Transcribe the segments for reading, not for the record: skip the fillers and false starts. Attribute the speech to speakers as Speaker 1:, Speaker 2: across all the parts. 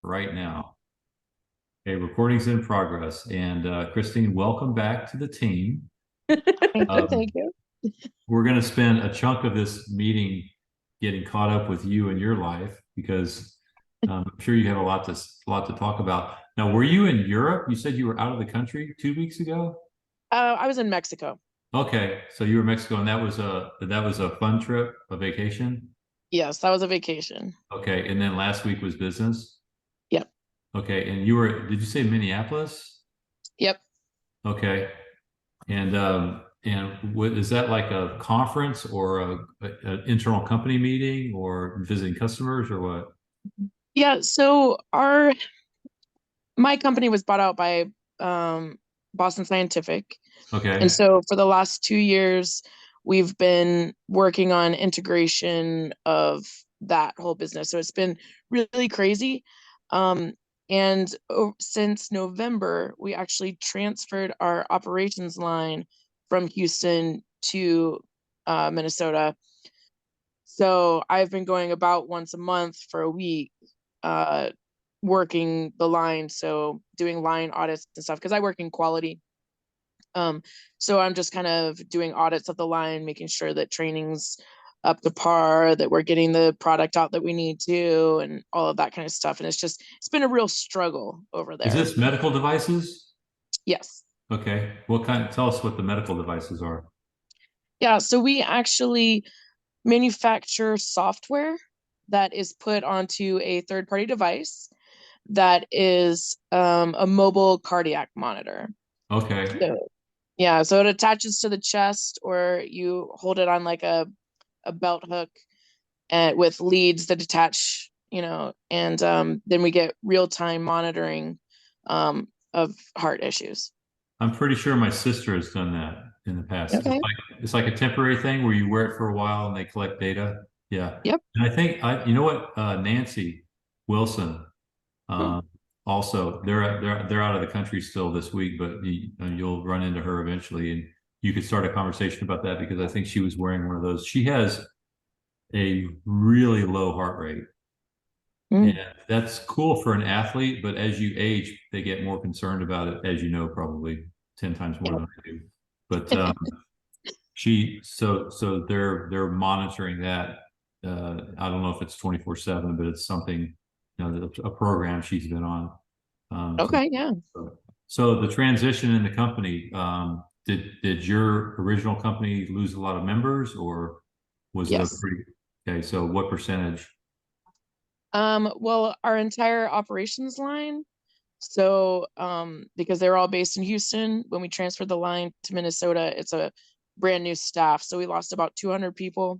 Speaker 1: right now. Okay, recording's in progress. And Christine, welcome back to the team.
Speaker 2: Thank you.
Speaker 1: Um,
Speaker 2: Thank you.
Speaker 1: we're going to spend a chunk of this meeting getting caught up with you and your life because I'm sure you have a lot to talk about. Now, were you in Europe? You said you were out of the country 2 weeks ago.
Speaker 2: I was in Mexico.
Speaker 1: Okay, so you were in Mexico, and that was a fun trip, a vacation.
Speaker 2: Yes, that was a vacation.
Speaker 1: Okay, and then last week was business.
Speaker 2: Yep.
Speaker 1: Okay, and did you say Minneapolis?
Speaker 2: Yep.
Speaker 1: Okay. And what is that, like a conference or an internal company meeting or visiting customers or what?
Speaker 2: Yeah. So my company was bought out by Boston Scientific. And
Speaker 1: Okay.
Speaker 2: so for the last 2 years, we've been working on integration of that whole business. So it's been really crazy. Um, and since November, we actually transferred our operations line from Houston to Minnesota. So I've been going about once a month for a week, uh, working the line. So doing line audits and stuff because I work in quality. Um, so I'm just kind of doing audits of the line, making sure that training's up to par, that we're getting the product out that we need to, and all of that kind of stuff. And it's been a real struggle over
Speaker 1: Is
Speaker 2: there.
Speaker 1: this medical devices?
Speaker 2: Yes.
Speaker 1: Okay. Tell us what the medical devices are.
Speaker 2: Yeah. So we actually manufacture software that is put onto a third party device that is a mobile cardiac monitor.
Speaker 1: Okay.
Speaker 2: So, yeah, so it attaches to the chest, or you hold it on like a belt hook with leads that attach, and then we get real time monitoring of heart issues.
Speaker 1: I'm pretty sure my sister has done that in the past.
Speaker 2: Okay.
Speaker 1: It's like a temporary thing where you wear it for a while and they collect data. Yeah.
Speaker 2: Yep.
Speaker 1: And you know what, Nancy Wilson,
Speaker 2: Hmm.
Speaker 1: uh, also, they're out of the country still this week, but you'll run into her eventually, and you could start a conversation about that because I think she was wearing one of those. She has a really low heart rate, and
Speaker 2: Hmm.
Speaker 1: that's cool for an athlete. But as you age, they get more concerned about it, as you know, probably 10 times more
Speaker 2: Yep.
Speaker 1: than I do. But they're monitoring that. I don't know if it's 24/7, but it's something, a program she's been on. To
Speaker 2: Okay. Yeah.
Speaker 1: So the transition in the company, did your original company lose a lot of members, or was it a
Speaker 2: Yes.
Speaker 1: pretty okay? So what percentage?
Speaker 2: Well, our entire operations line. So, because they're all based in Houston, when we transferred the line to Minnesota, it's a brand new staff. So we lost about 200 people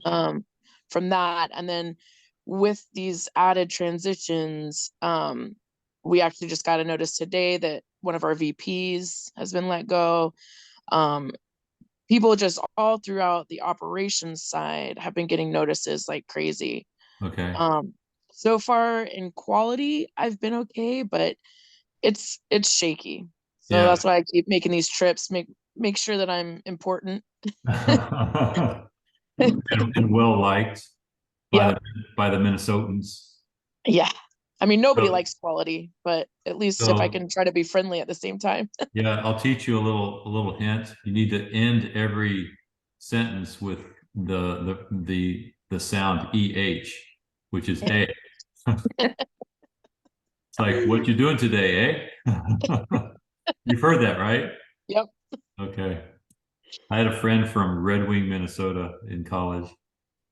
Speaker 2: um, from that. And then with these added transitions, we actually just got a notice today that one of our VPs has been let go. Um, People just all throughout the operations side have been getting notices like crazy.
Speaker 1: Okay.
Speaker 2: Um, so far in quality, I've been okay, but it's shaky. So
Speaker 1: Yeah.
Speaker 2: that's why I keep making these trips, make sure that I'm important.
Speaker 1: And well liked by
Speaker 2: Yep.
Speaker 1: the Minnesotans.
Speaker 2: Yeah. I mean, nobody
Speaker 1: So,
Speaker 2: likes quality, but at least if I
Speaker 1: so
Speaker 2: can try to be friendly at the same time.
Speaker 1: yeah, I'll teach you a little hint. You need to end every sentence with the sound EH, which is A. It's like, what you doing today, eh? You've heard that, right?
Speaker 2: Yep.
Speaker 1: Okay. I had a friend from Red Wing, Minnesota in college.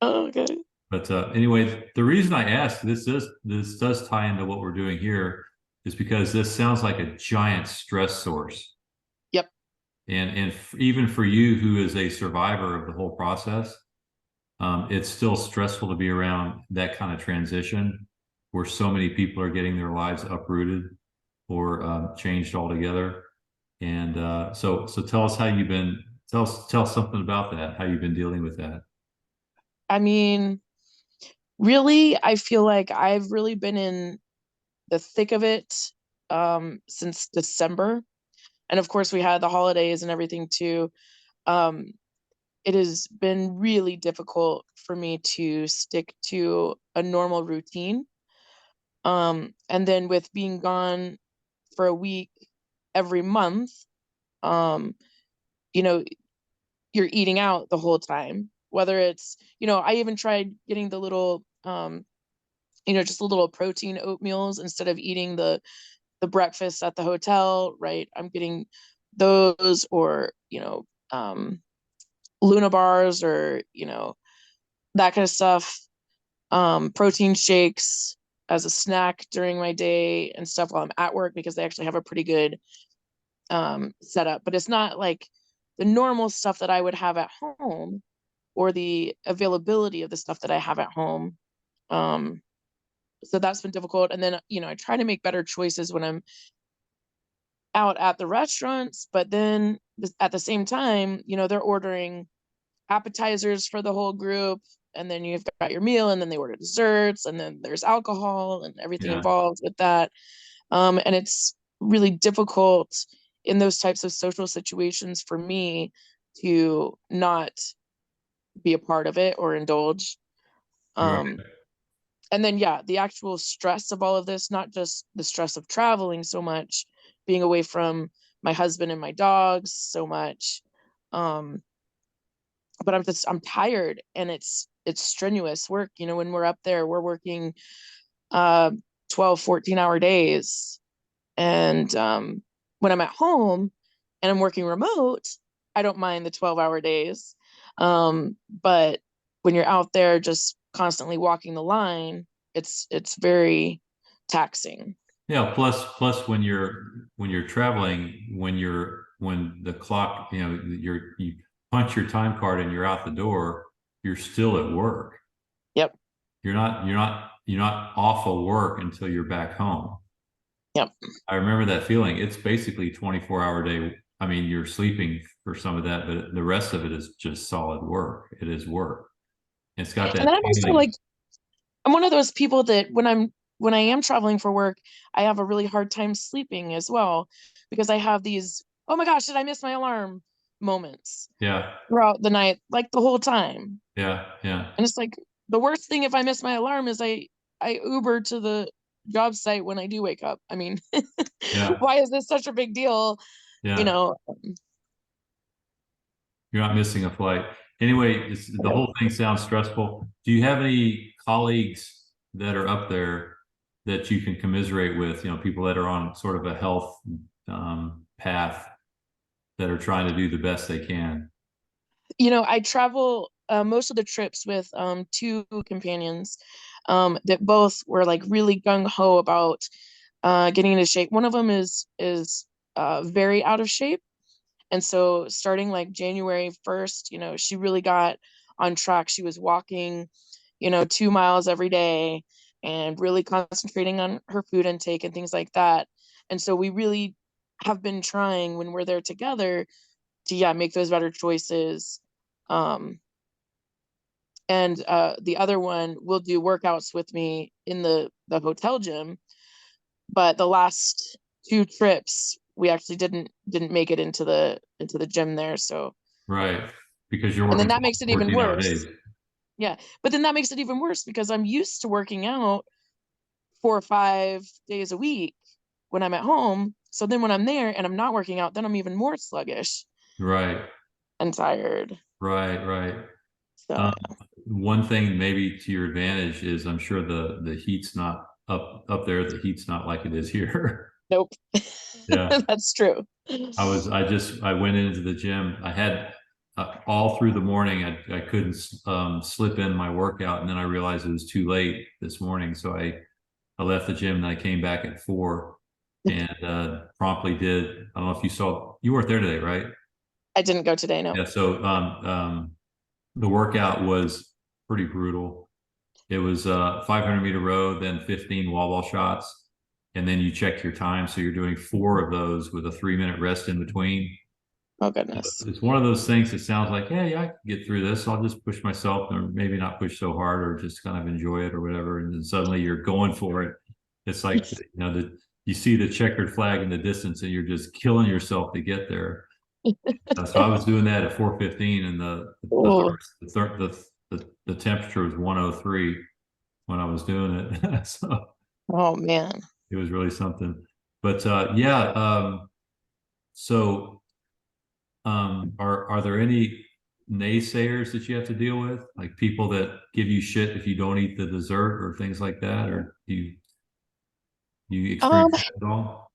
Speaker 2: Oh, okay.
Speaker 1: But anyway, the reason I asked this does tie into what we're doing here is because this sounds like a giant stress source.
Speaker 2: Yep.
Speaker 1: And even for you, who is a survivor of the whole process, it's still stressful to be around that kind of transition where so many people are getting their lives uprooted or changed altogether. And so tell us how you've been. Tell us something about that. How you've been dealing with that.
Speaker 2: I mean, really, I feel like I've really been in the thick of it since December. And of course, we had the holidays and everything too. Um, it has been really difficult for me to stick to a normal routine. And then with being gone for a week every month, um, you know, you're eating out the whole time. Whether it's, I even tried getting the little, just the little protein oatmeals instead of eating the breakfast at the hotel, right? I'm getting those, or, Luna bars, or, that kind of stuff. Protein shakes as a snack during my day and stuff while I'm at work, because they actually have a pretty good setup. But it's not like the normal stuff that I would have at home, or the availability of the stuff that I have at home. So that's been difficult. And then, I try to make better choices when I'm out at the restaurants, but then at the same time, they're ordering appetizers for the whole group, and then you've got your meal, and then they order desserts, and then there's alcohol and everything
Speaker 1: Yeah.
Speaker 2: involved with that. And it's really difficult in those types of social situations for me to not be a part of it or indulge.
Speaker 1: Right.
Speaker 2: Um, and then, yeah, the actual stress of all of this, not just the stress of traveling so much, being away from my husband and my dogs so much. But I'm tired, and it's strenuous work. When we're up there, we're working 12, 14-hour days. And when I'm at home and I'm working remote, I don't mind the 12-hour days. But when you're out there just constantly walking the line, it's very taxing.
Speaker 1: Yeah. Plus when you're traveling, when the clock, you punch your time card and you're out the door, you're still at work.
Speaker 2: Yep.
Speaker 1: You're not off of work until you're back home.
Speaker 2: Yep.
Speaker 1: I remember that feeling. It's basically 24-hour day. I mean, you're sleeping for some of that, but the rest of it is just solid work. It is work. It's got
Speaker 2: And
Speaker 1: that
Speaker 2: then I'm also
Speaker 1: feeling.
Speaker 2: like, I'm one of those people that when I am traveling for work, I have a really hard time sleeping as well, because I have these, oh my gosh, did I miss my alarm moments
Speaker 1: Yeah.
Speaker 2: throughout the night, like the whole time.
Speaker 1: Yeah. Yeah.
Speaker 2: And it's like, the worst thing if I miss my alarm is I Uber to the job site when I do wake up. I mean,
Speaker 1: Yeah.
Speaker 2: why is this such a big deal? You
Speaker 1: Yeah.
Speaker 2: know,
Speaker 1: You're not missing a flight. Anyway, the whole thing sounds stressful. Do you have any colleagues that are up there that you can commiserate with? People that are on sort of a health path that are trying to do the best they can.
Speaker 2: I travel most of the trips with two companions that both were like really gung ho about getting into shape. One of them is very out of shape, and so starting like January 1st, she really got on track. She was walking, 2 miles every day, and really concentrating on her food intake and things like that. And so we really have been trying, when we're there together, to, yeah, make those better choices. Um, and the other one will do workouts with me in the hotel gym. But the last two trips, we actually didn't make it into the gym there. So,
Speaker 1: Right. Because you're
Speaker 2: and then
Speaker 1: working
Speaker 2: that makes it even
Speaker 1: 14-hour days.
Speaker 2: worse. Yeah, but then that makes it even worse, because I'm used to working out 4 or 5 days a week when I'm at home. So then when I'm there and I'm not working out, then I'm even more sluggish
Speaker 1: Right.
Speaker 2: and tired.
Speaker 1: Right. Right.
Speaker 2: So,
Speaker 1: Um, One thing maybe to your advantage is I'm sure the heat's not up there. The heat's not like it is here.
Speaker 2: nope.
Speaker 1: Yeah.
Speaker 2: That's true.
Speaker 1: I went into the gym. I had all through the morning, I couldn't slip in my workout. And then I realized it was too late this morning. So I left the gym and I came back at 4 and promptly did. I don't know if you weren't there today, right?
Speaker 2: I didn't go today, no.
Speaker 1: Yeah. So the workout was pretty brutal. It was 500-meter row, then 15 wall ball shots, and then you check your time. So you're doing 4 of those with a 3-minute rest in between.
Speaker 2: Oh goodness.
Speaker 1: It's one of those things that sounds like, yeah, yeah, I can get through this. I'll just push myself, or maybe not push so hard, or just kind of enjoy it or whatever. And then suddenly you're going for it. It's like, you see the checkered flag in the distance and you're just killing yourself to get there. So I was doing that at 4:15, and
Speaker 2: Oh,
Speaker 1: the temperature was 103 when I was doing it. So
Speaker 2: Oh man.
Speaker 1: It was really something. But yeah, so are there any naysayers that you have to deal with? Like people that give you shit if you don't eat the dessert or things like that? Or do you
Speaker 2: Um,
Speaker 1: experience that at all?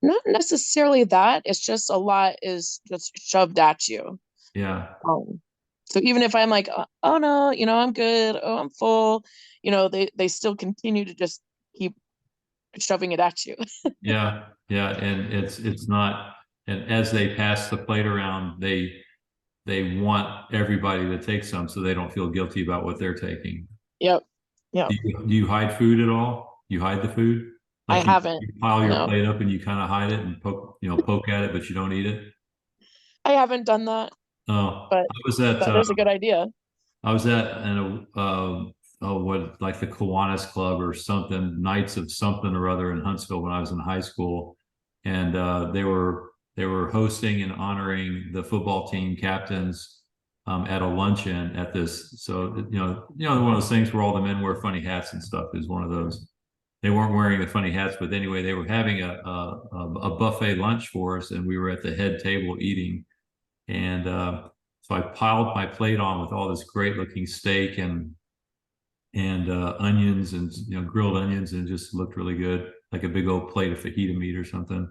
Speaker 2: Not necessarily that. It's just a lot is just shoved at you.
Speaker 1: Yeah.
Speaker 2: Um, so even if I'm like, oh no, I'm good. Oh, I'm full. They still continue to just keep shoving it at you.
Speaker 1: Yeah. Yeah. And it's not, and as they pass the plate around, they want everybody to take some so they don't feel guilty about what they're taking.
Speaker 2: Yep. Yep.
Speaker 1: Do you hide food at all? You hide the food?
Speaker 2: I
Speaker 1: Like
Speaker 2: haven't.
Speaker 1: you pile your
Speaker 2: No,
Speaker 1: plate up and you kind of hide it and poke at it, but you don't eat it.
Speaker 2: I haven't done that,
Speaker 1: Oh,
Speaker 2: but that is a good idea.
Speaker 1: I was at an oh what like the Kiwanis Club or something, Knights of something or other in Huntsville when I was in high school, and they were hosting and honoring the football team captains at a luncheon at this. So one of those things where all the men wear funny hats and stuff is one of those. They weren't wearing the funny hats, but anyway, they were having a buffet lunch for us, and we were at the head table eating. And so I piled my plate on with all this great looking steak and onions and grilled onions, and it just looked really good, like a big old plate of fajita meat or something.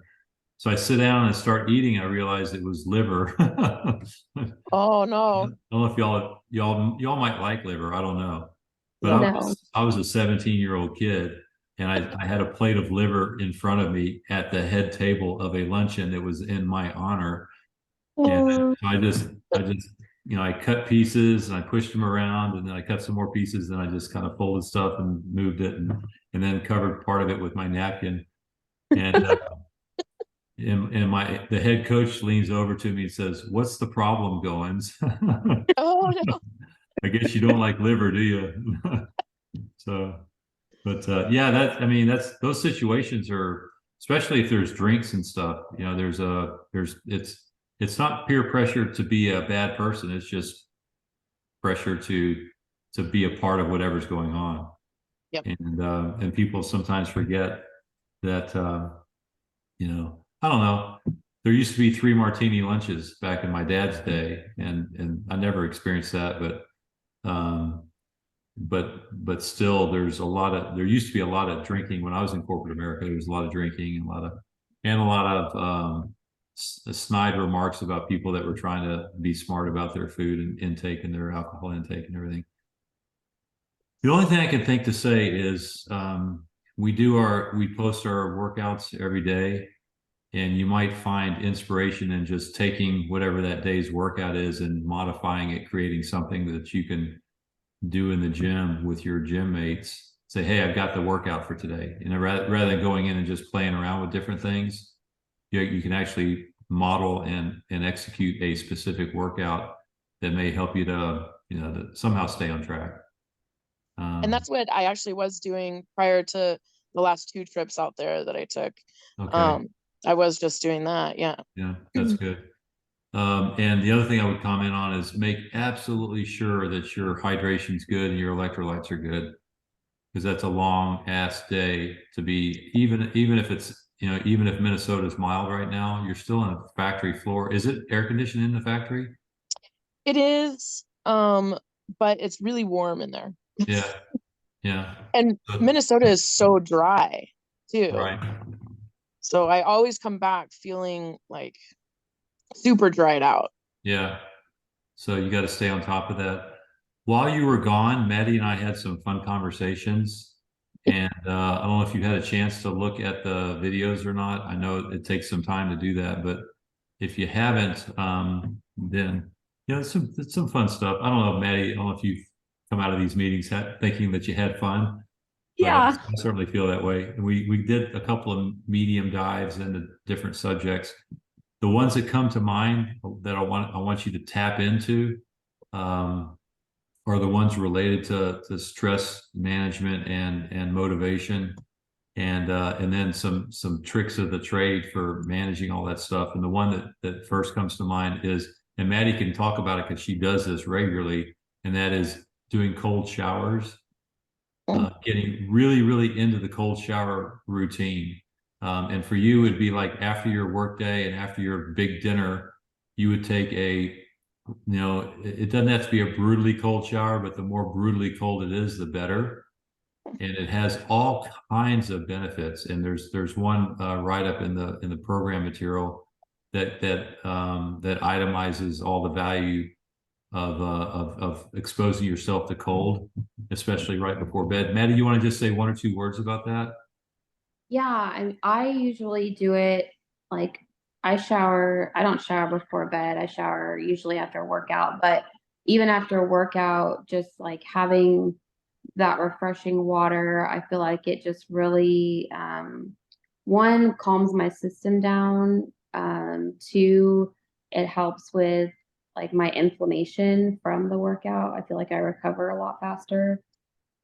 Speaker 1: So I sit down and start eating. I realized it was liver. I
Speaker 2: Oh no.
Speaker 1: don't know if y'all might like liver. I don't know, but I
Speaker 2: No.
Speaker 1: was I was a 17-year-old kid, and I had a plate of liver in front of me at the head table of a luncheon that was in my honor. And
Speaker 2: Mm.
Speaker 1: I just, I cut pieces and I pushed them around, and then I cut some more pieces, and I just kind of folded stuff and moved it, and then covered part of it with my napkin. And the head coach leans over to me and says, "What's the problem, Goins?"
Speaker 2: Oh no.
Speaker 1: I guess you don't like liver, do you? So, but yeah, I mean, those situations are, especially if there's drinks and stuff. It's not peer pressure to be a bad person. It's just pressure to be a part of whatever's going on.
Speaker 2: Yep.
Speaker 1: And people sometimes forget that I don't know. There used to be 3 martini lunches back in my dad's day, and I never experienced that, um, but still, there used to be a lot of drinking when I was in corporate America. There was a lot of drinking and a lot of snide remarks about people that were trying to be smart about their food and intake and their alcohol intake and everything. The only thing I can think to say is we post our workouts every day, and you might find inspiration in just taking whatever that day's workout is and modifying it, creating something that you can do in the gym with your gym mates. Say, hey, I've got the workout for today. Rather than going in and just playing around with different things, you can actually model and execute a specific workout that may help you to somehow stay on track.
Speaker 2: And
Speaker 1: Um,
Speaker 2: that's what I actually was doing prior to the last two trips out there that I took.
Speaker 1: okay.
Speaker 2: Um, I was just doing that. Yeah.
Speaker 1: Yeah, that's good. And the other thing I would comment on is make absolutely sure that your hydration's good and your electrolytes are good, because that's a long ass day to be, even if even if Minnesota's mild right now, you're still on a factory floor. Is it air conditioned in the factory?
Speaker 2: It is, but it's really warm in there.
Speaker 1: Yeah, yeah.
Speaker 2: And
Speaker 1: So-
Speaker 2: Minnesota is so dry too.
Speaker 1: right.
Speaker 2: So I always come back feeling like super dried out.
Speaker 1: Yeah. So you got to stay on top of that. While you were gone, Maddie and I had some fun conversations. And I don't know if you had a chance to look at the videos or not. I know it takes some time to do that, but if you haven't, then it's some fun stuff. I don't know, Maddie. I don't know if you've come out of these meetings thinking that you had fun, but I
Speaker 2: Yeah.
Speaker 1: certainly feel that way. And we did a couple of medium dives into different subjects. The ones that come to mind that I want you to tap into um, are the ones related to stress management and motivation, and then some tricks of the trade for managing all that stuff. And the one that first comes to mind is, and Maddie can talk about it because she does this regularly, and that is doing cold showers. getting really, really into the cold shower routine. And for you, it'd be like after your work day and after your big dinner, you would take it doesn't have to be a brutally cold shower, but the more brutally cold it is, the better. And it has all kinds of benefits. And there's one write up in the program material that itemizes all the value of exposing yourself to cold, especially right before bed. Maddie, you want to just say one or two words about that?
Speaker 3: Yeah, I usually do it like I shower. I don't shower before bed. I shower usually after a workout, but even after a workout, just like having that refreshing water, I feel like it just really one calms my system down. Two, it helps with like my inflammation from the workout. I feel like I recover a lot faster.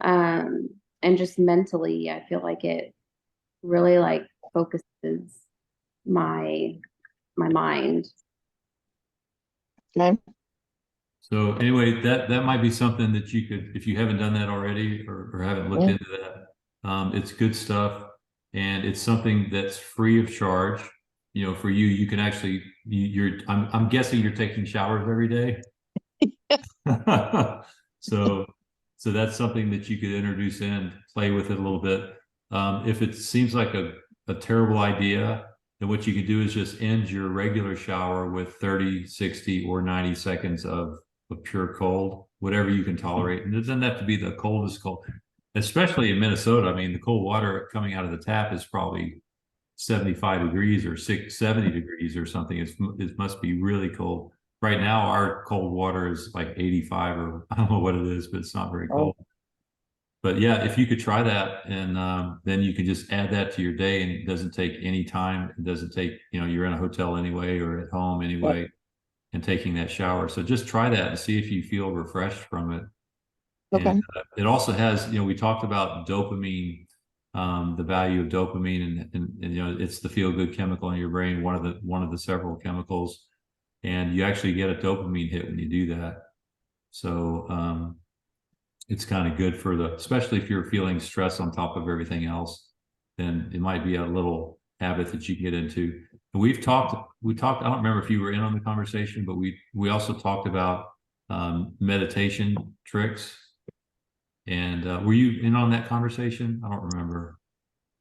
Speaker 3: Um, and just mentally, I feel like it really like focuses my my mind.
Speaker 2: Okay.
Speaker 1: So anyway, that might be something that you could, if you haven't done that already or haven't looked
Speaker 2: Yeah.
Speaker 1: into that, it's good stuff, and it's something that's free of charge. You know, for you, you can actually I'm guessing you're taking showers every day. So so that's something that you could introduce in, play with it a little bit. If it seems like a terrible idea, then what you can do is just end your regular shower with 30, 60, or 90 seconds of pure cold, whatever you can tolerate. And it doesn't have to be the coldest cold, especially in Minnesota. I mean, the cold water coming out of the tap is probably 75 degrees or 70 degrees or something. It must be really cold. Right now, our cold water is like 85, or I don't know what it is, but it's not very
Speaker 2: Oh,
Speaker 1: cold. But yeah, if you could try that, and then you can just add that to your day, and it doesn't take any time. It doesn't take, you're in a hotel anyway or at home
Speaker 2: yeah.
Speaker 1: anyway, and taking that shower. So just try that and see if you feel refreshed from it. And
Speaker 2: Okay.
Speaker 1: it also has, we talked about dopamine, the value of dopamine, and it's the feel good chemical in your brain, one of the several chemicals, and you actually get a dopamine hit when you do that. So it's kind of good for especially if you're feeling stress on top of everything else, then it might be a little habit that you get into. And we talked, I don't remember if you were in on the conversation, but we also talked about meditation tricks. And were you in on that conversation? I don't remember.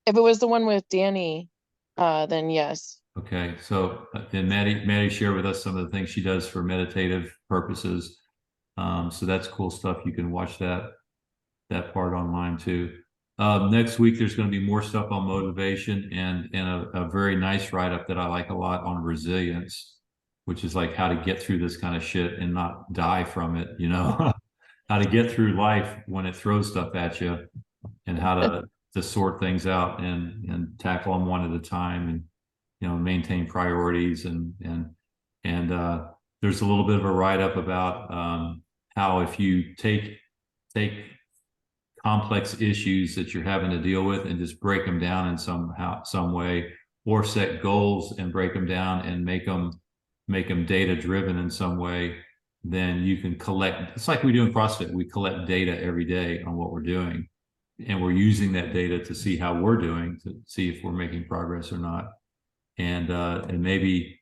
Speaker 2: If it was the one with Danny, then yes.
Speaker 1: Okay, so and Maddie shared with us some of the things she does for meditative purposes. So that's cool stuff. You can watch that part online too. Next week there's going to be more stuff on motivation and a very nice write up that I like a lot on resilience, which is like how to get through this kind of shit and not die from it. How to get through life when it throws stuff at you, and how to sort things out and tackle them one at a time, and maintain priorities, and there's a little bit of a write up about how if you take complex issues that you're having to deal with and just break them down in some way, or set goals and break them down and make them data driven in some way, then you can collect. It's like we do in CrossFit. We collect data every day on what we're doing, and we're using that data to see how we're doing, to see if we're making progress or not. And maybe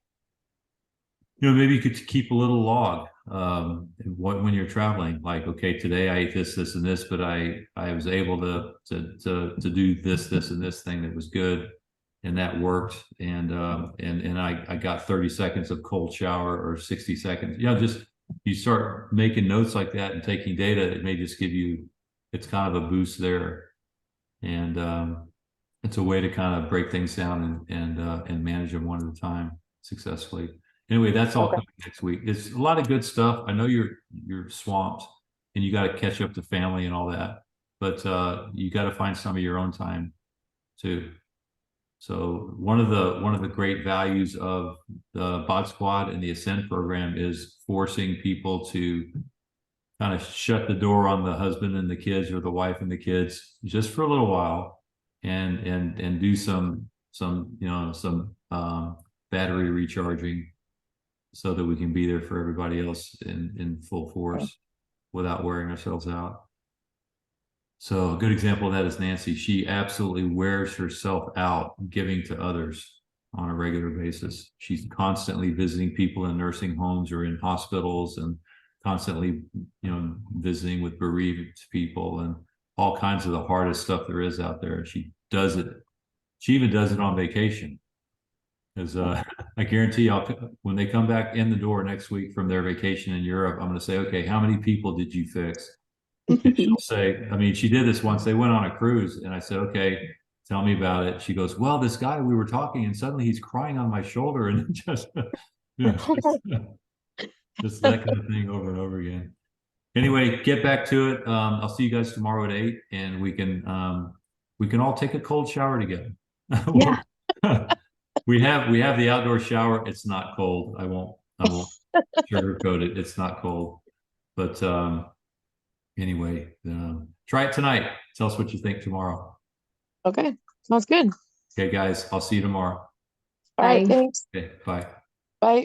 Speaker 1: you could keep a little log when you're traveling. Like, okay, today I ate this, and this, but I was able to do this, and this thing that was good, and that worked. And I got 30 seconds of cold shower or 60 seconds. Just you start making notes like that and taking data. It may just give you, it's kind of a boost there, and it's a way to kind of break things down and manage them one at a time successfully. Anyway, that's all
Speaker 2: Okay.
Speaker 1: coming next week. It's a lot of good stuff. I know you're swamped and you got to catch up to family and all that, but you got to find some of your own time too. So one of the great values of the Bod Squad and the Ascend program is forcing people to kind of shut the door on the husband and the kids, or the wife and the kids, just for a little while, and do some battery recharging, so that we can be there for everybody else in full force without wearing ourselves out. So a good example of that is Nancy. She absolutely wears herself out giving to others on a regular basis. She's constantly visiting people in nursing homes or in hospitals, and constantly, visiting with bereaved people and all kinds of the hardest stuff there is out there. She does it. She even does it on vacation. Because I guarantee when they come back in the door next week from their vacation in Europe, I'm going to say, okay, how many people did you fix? And she'll say, I mean, she did this once. They went on a cruise, and I said, okay, tell me about it. She goes, well, this guy, we were talking, and suddenly he's crying on my shoulder, and just, just that kind of thing over and over again. Anyway, get back to it. I'll see you guys tomorrow at 8, and we can all take a cold shower together.
Speaker 3: Yeah.
Speaker 1: We have the outdoor shower. It's not cold. I won't sugarcoat it. It's not cold. But anyway, try it tonight. Tell us what you think tomorrow.
Speaker 2: Okay, sounds good.
Speaker 1: Okay, guys, I'll see you tomorrow.
Speaker 2: All right,
Speaker 3: Bye.
Speaker 2: thanks.
Speaker 1: Okay, bye.
Speaker 2: Bye.